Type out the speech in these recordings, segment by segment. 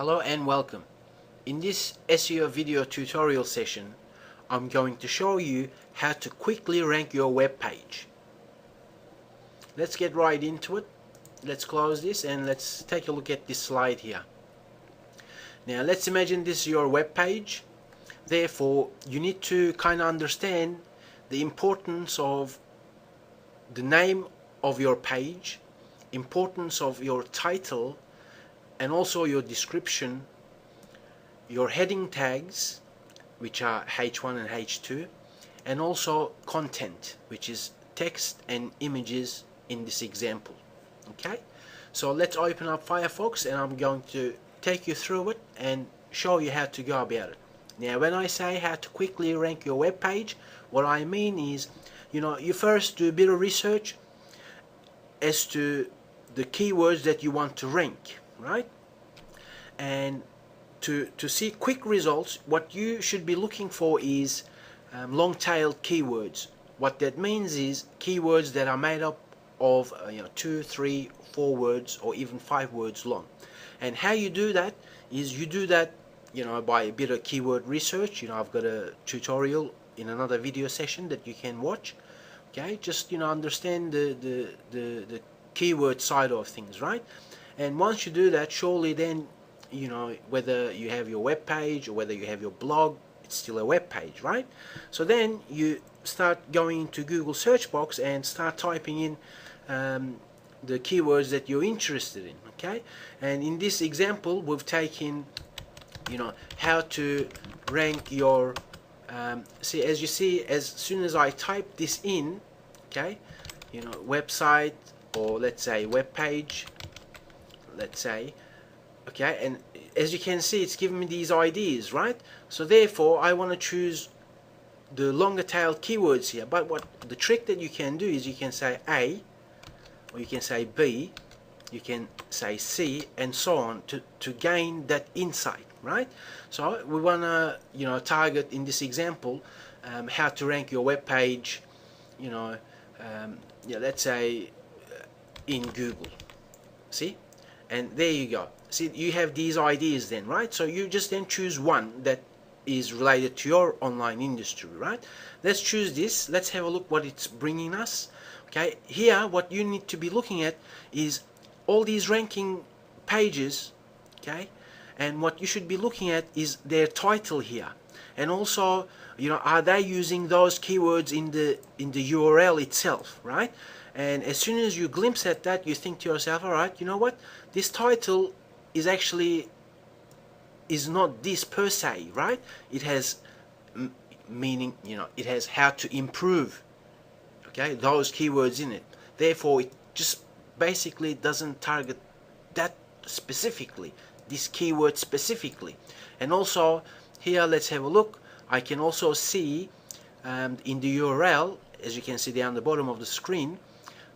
Hello and welcome. In this SEO video tutorial session, I'm going to show you how to quickly rank your web page. Let's get right into it. Let's close this and let's take a look at this slide here. Now let's imagine this is your web page. Therefore, you need to kind of understand the importance of the name of your page, importance of your title, and also your description, your heading tags, which are H1 and H2, and also content, which is text and images in this example. Okay, so let's open up Firefox and I'm going to take you through it and show you how to go about it. Now when I say how to quickly rank your web page, what I mean is, you first do a bit of research as to the keywords that you want to rank, right? And to see quick results, what you should be looking for is long-tailed keywords. What that means is keywords that are made up of 2, 3, 4 words or even 5 words long. And how you do that is you do that by a bit of keyword research. I've got a tutorial in another video session that you can watch. Okay, just understand the keyword side of things, right? And once you do that, surely then whether you have your web page or whether you have your blog, it's still a web page, right? So then you start going into Google search box and start typing in the keywords that you're interested in. Okay, and in this example we've taken how to rank your see, as you see, as soon as I type this in, okay, website, or let's say web page, let's say, okay, and as you can see it's giving me these IDs, right? So therefore I want to choose the longer tail keywords here. But what the trick that you can do is you can say A, or you can say B, you can say C, and so on to gain that insight, right? So we want to target in this example how to rank your web page, let's say in Google. See, and there you go. See, you have these ideas then, right? So you just then choose one that is related to your online industry, right? Let's choose this. Let's have a look what it's bringing us. Okay, here what you need to be looking at is all these ranking pages, okay, and what you should be looking at is their title here, and also are they using those keywords in the URL itself, right? And as soon as you glimpse at that, you think to yourself, all right, you know what, this title is actually not this per se, right? It has meaning, it has how to improve, okay, those keywords in it. Therefore it just basically doesn't target that specifically, this keyword specifically. And also here, let's have a look. I can also see in the URL, as you can see down the bottom of the screen,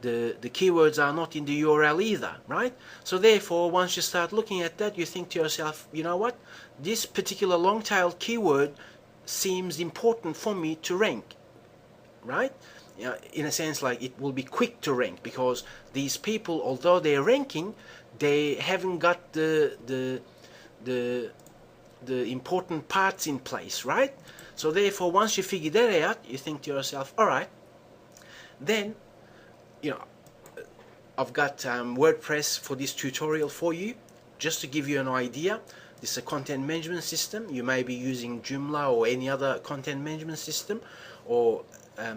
the keywords are not in the URL either, right? So therefore once you start looking at that, you think to yourself, you know what, this particular long-tailed keyword seems important for me to rank, right? In a sense, like it will be quick to rank, because these people, although they're ranking, they haven't got the important parts in place, right? So therefore once you figure that out, you think to yourself, all right, then I've got WordPress for this tutorial for you, just to give you an idea. This is a content management system. You may be using Joomla or any other content management system, or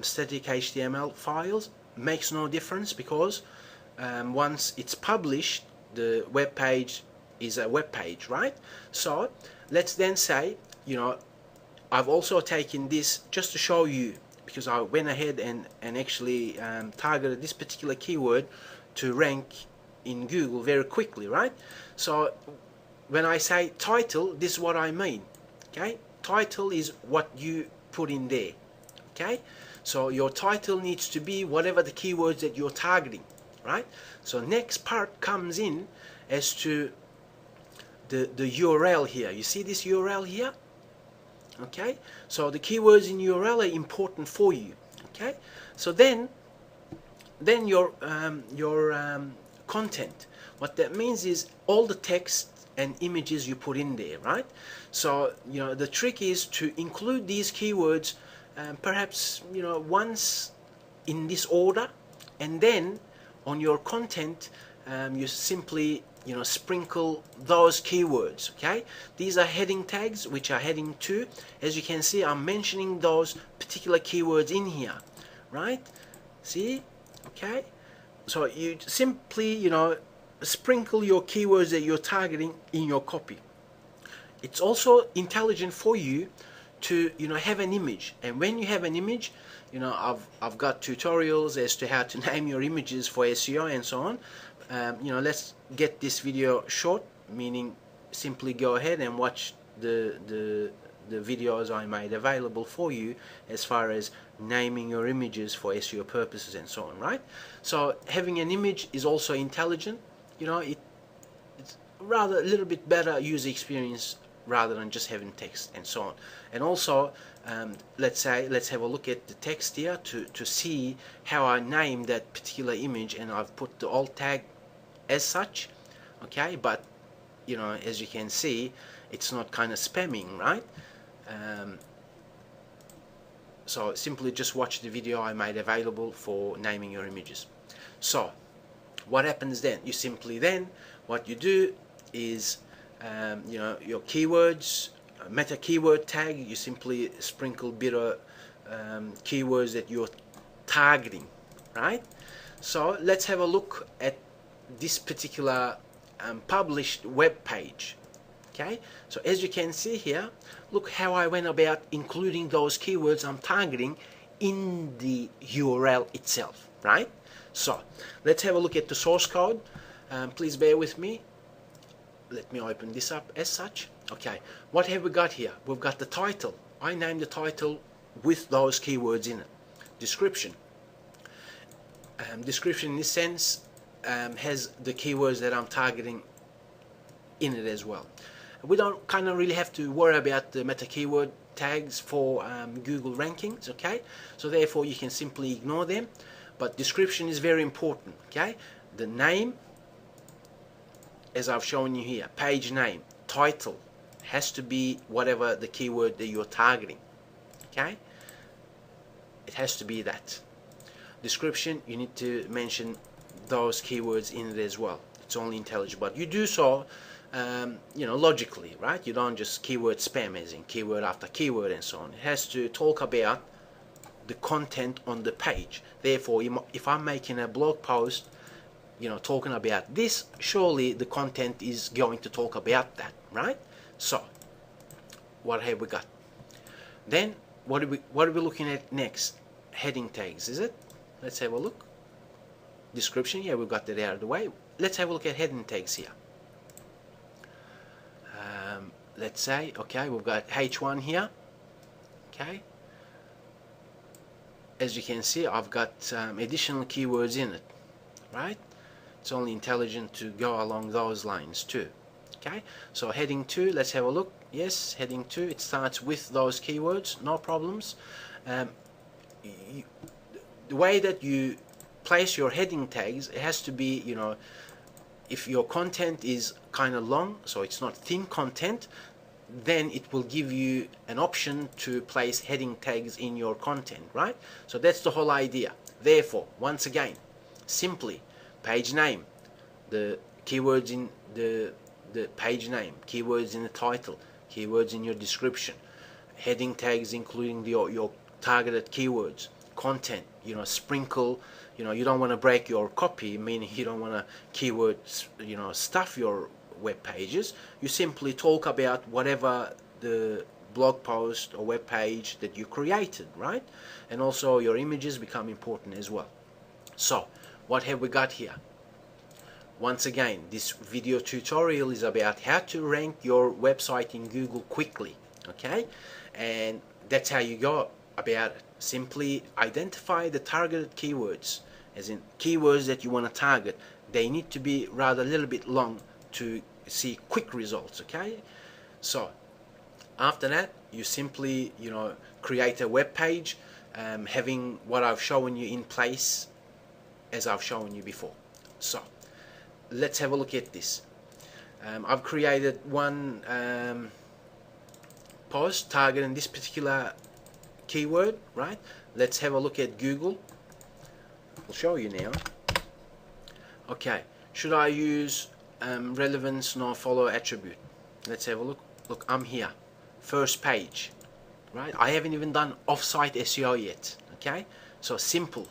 static HTML files. Makes no difference, because once it's published, the web page is a web page, right? So let's then say, I've also taken this just to show you, because I went ahead and actually targeted this particular keyword to rank in Google very quickly, right? So when I say title, this is what I mean, okay? Title is what you put in there, okay? So your title needs to be whatever the keywords that you're targeting, right? So next part comes in as to the URL here. You see this URL here? Okay, so the keywords in URL are important for you. Okay, so then your content, what that means is all the text and images you put in there, right? So the trick is to include these keywords perhaps once in this order, and then on your content you simply sprinkle those keywords. Okay, these are heading tags, which are heading 2. As you can see, I'm mentioning those particular keywords in here, right? See? Okay, so you simply sprinkle your keywords that you're targeting in your copy. It's also intelligent for you to have an image, and when you have an image, I've got tutorials as to how to name your images for SEO and so on. Let's get this video short, meaning simply go ahead and watch the videos I made available for you as far as naming your images for SEO purposes and so on, right? So having an image is also intelligent. It's rather a little bit better user experience rather than just having text and so on. And also let's have a look at the text here to see how I named that particular image, and I've put the alt tag as such. Okay, but as you can see, it's not kind of spamming, right? So simply just watch the video I made available for naming your images. So what happens then? You simply then, what you do is your keywords, meta keyword tag, you simply sprinkle bit of keywords that you're targeting, right? So let's have a look at this particular published web page. Okay, so as you can see here, look how I went about including those keywords I'm targeting in the URL itself, right? So let's have a look at the source code. Please bear with me. Let me open this up as such. Okay, what have we got here? We've got the title. I named the title with those keywords in it. Description. Description in this sense has the keywords that I'm targeting in it as well. We don't kind of really have to worry about the meta keyword tags for Google rankings, okay? So therefore you can simply ignore them. But description is very important, okay? The name, as I've shown you here, page name, title, has to be whatever the keyword that you're targeting, okay? It has to be that. Description, you need to mention those keywords in it as well. It's only intelligible, but you do so logically, right? You don't just keyword spam as in keyword after keyword and so on. It has to talk about the content on the page. Therefore, if I'm making a blog post talking about this, surely the content is going to talk about that, right? So what have we got? Then what are we looking at next? Heading tags, is it? Let's have a look. Description, yeah, we've got that out of the way. Let's have a look at heading tags here. Let's say, okay, we've got H1 here. Okay, as you can see, I've got additional keywords in it, right? It's only intelligent to go along those lines too. Okay, so heading 2, let's have a look. Yes, heading 2, it starts with those keywords, no problems. The way that you place your heading tags, it has to be, if your content is kind of long, so it's not thin content, then it will give you an option to place heading tags in your content, right? So that's the whole idea. Therefore, once again, simply page name, the keywords in the page name, keywords in the title, keywords in your description, heading tags including your targeted keywords, content, sprinkle, you don't want to break your copy, meaning you don't want to keyword, stuff your web pages. You simply talk about whatever the blog post or web page that you created, right? And also your images become important as well. So what have we got here? Once again, this video tutorial is about how to rank your website in Google quickly, okay? And that's how you go about it. Simply identify the targeted keywords, as in keywords that you want to target. They need to be rather a little bit long to see quick results, okay? So after that, you simply create a web page having what I've shown you in place as I've shown you before. So let's have a look at this. I've created one post targeting this particular keyword, right? Let's have a look at Google. I'll show you now. Okay, should I use relevance nor follow attribute? Let's have a look. Look, I'm here, first page, right? I haven't even done off-site SEO yet. Okay, so simple.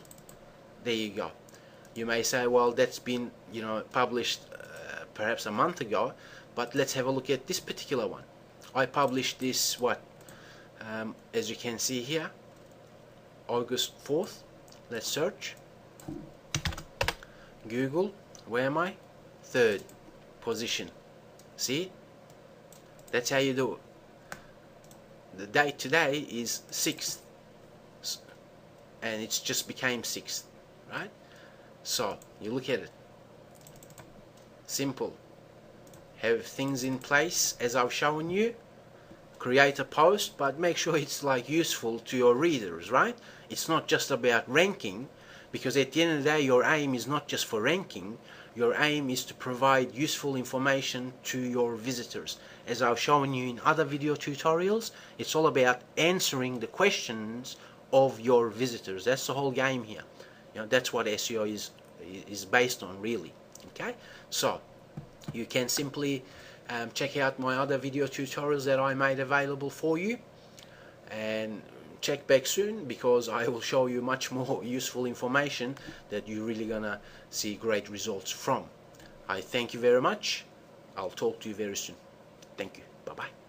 There you go. You may say, well, that's been, published perhaps a month ago, but let's have a look at this particular one. I published this, as you can see here, August 4th. Let's search. Google, where am I? 3rd position. See? That's how you do it. The date today is 6th, and it's just became 6th, right? So you look at it. Simple. Have things in place as I've shown you. Create a post, but make sure it's useful to your readers, right? It's not just about ranking, because at the end of the day your aim is not just for ranking. Your aim is to provide useful information to your visitors. As I've shown you in other video tutorials, it's all about answering the questions of your visitors. That's the whole game here. That's what SEO is based on, really. Okay, so you can simply check out my other video tutorials that I made available for you, and check back soon, because I will show you much more useful information that you're really gonna see great results from. I thank you very much. I'll talk to you very soon. Thank you. Bye bye.